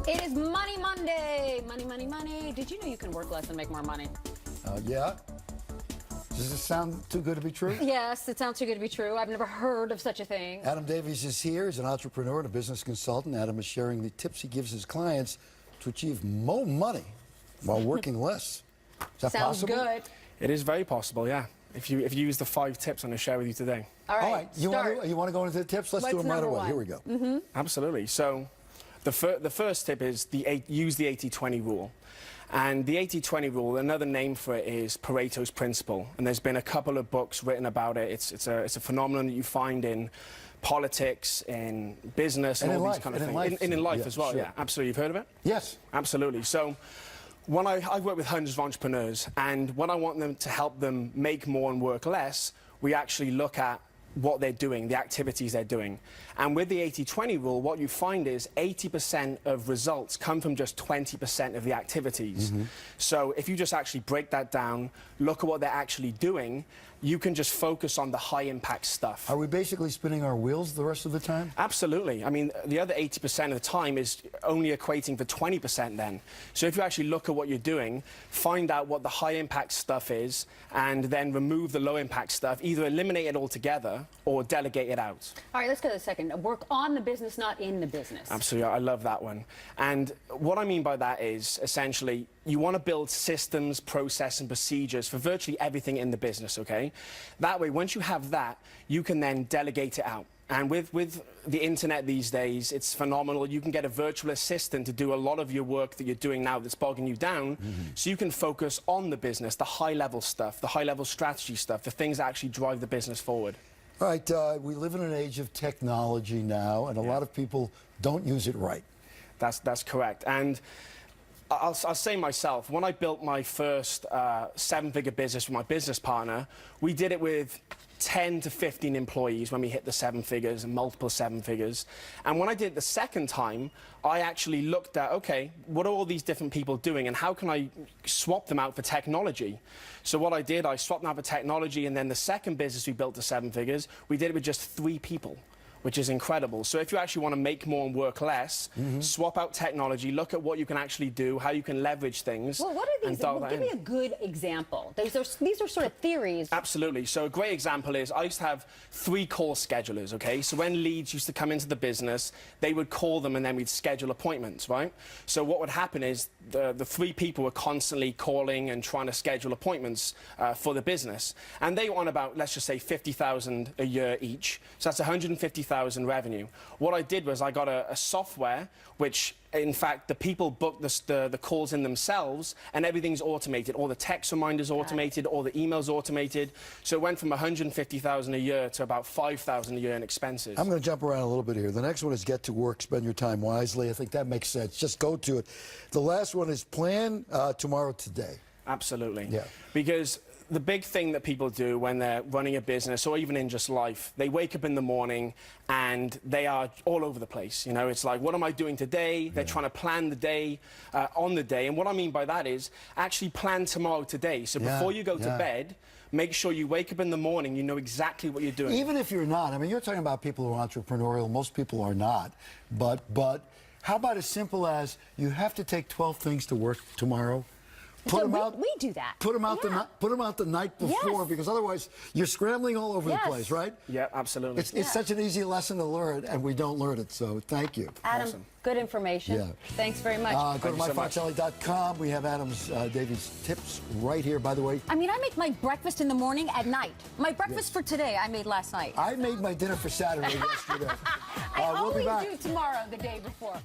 It is Money Monday. Money, money, money. Did you know you can work less and make more money? Yeah. Does this sound too good to be true? Yes, it sounds too good to be true. I've never heard of such a thing. Adam Davies is here. He's an entrepreneur and a business consultant. Adam is sharing the tips he gives his clients to achieve more money while working less. Is that Sounds possible? good. It is very possible, yeah. If you use the 5 tips I'm going to share with you today. All right, All right. You want to go into the tips? Let's do them right away. one? Here we go. Mm-hmm. Absolutely. So the first tip is use the 80-20 rule. And the 80-20 rule, another name for it is Pareto's principle. And there's been a couple of books written about it. It's a phenomenon that you find in politics, in business, and all these kind of things. In life as well, sure. yeah. Absolutely. You've heard of it? Yes. Absolutely. So when I work with hundreds of entrepreneurs, and when I want them to help them make more and work less, we actually look at what they're doing, the activities they're doing. And with the 80-20 rule, what you find is 80% of results come from just 20% of the activities. Mm-hmm. So if you just actually break that down, look at what they're actually doing, you can just focus on the high impact stuff. Are we basically spinning our wheels the rest of the time? Absolutely. I mean, the other 80% of the time is only equating for 20% then. So if you actually look at what you're doing, find out what the high impact stuff is, and then remove the low impact stuff, either eliminate it altogether or delegate it out. All right, let's go to the second. Work on the business, not in the business. Absolutely. I love that one. And what I mean by that is, essentially, you want to build systems, process, and procedures for virtually everything in the business, okay? That way, once you have that, you can then delegate it out. And with the internet these days, it's phenomenal. You can get a virtual assistant to do a lot of your work that you're doing now that's bogging you down, so you can focus on the business, the high-level stuff, the high-level strategy stuff, the things that actually drive the business forward. All right. We live in an age of technology now, and a lot of people don't use it right. That's correct. And I'll say myself, when I built my first 7-figure business with my business partner, we did it with 10 to 15 employees when we hit the 7 figures and multiple 7 figures. And when I did it the second time, I actually looked at, okay, what are all these different people doing and how can I swap them out for technology? So what I did, I swapped them out for technology, and then the second business we built to 7 figures, we did it with just 3 people, which is incredible. So if you actually want to make more and work less, swap out technology, look at what you can actually do, how you can leverage things. Well, what are these? Well, give me a good example. These are sort of theories. Absolutely. So a great example is I used to have 3 call schedulers, okay? So when leads used to come into the business, they would call them and then we'd schedule appointments, right? So what would happen is the 3 people were constantly calling and trying to schedule appointments for the business. And they were on about, let's just say, $50,000 a year each. So that's $150,000 revenue. What I did was I got a software which, in fact, the people book the calls in themselves, and everything's automated. All the text reminders automated, all the emails automated. So it went from $150,000 a year to about $5,000 a year in expenses. I'm going to jump around a little bit here. The next one is get to work, spend your time wisely. I think that makes sense. Just go to it. The last one is plan tomorrow today. Absolutely. Yeah. Because the big thing that people do when they're running a business or even in just life, they wake up in the morning and they are all over the place. You know, it's like, what am I doing today? They're trying to plan the day on the day. And what I mean by that is actually plan tomorrow today. So before you go to bed, make sure you wake up in the morning, you know exactly what you're doing. Even if you're not. I mean, you're talking about people who are entrepreneurial. Most people are not. But how about as simple as you have to take 12 things to work tomorrow? Put them out. We do that. Put them out the night before, because otherwise you're scrambling all over the place, right? Yeah, absolutely. It's such an easy lesson to learn, and we don't learn it. So thank you. Adam, good information. Yeah. Thanks very much. Go to myfoxalley.com. We have Adam's Davies tips right here. By the way, I mean, I make my breakfast in the morning at night. My breakfast for today I made last night. I made my dinner for Saturday yesterday. I we'll be always back. do tomorrow, the day before.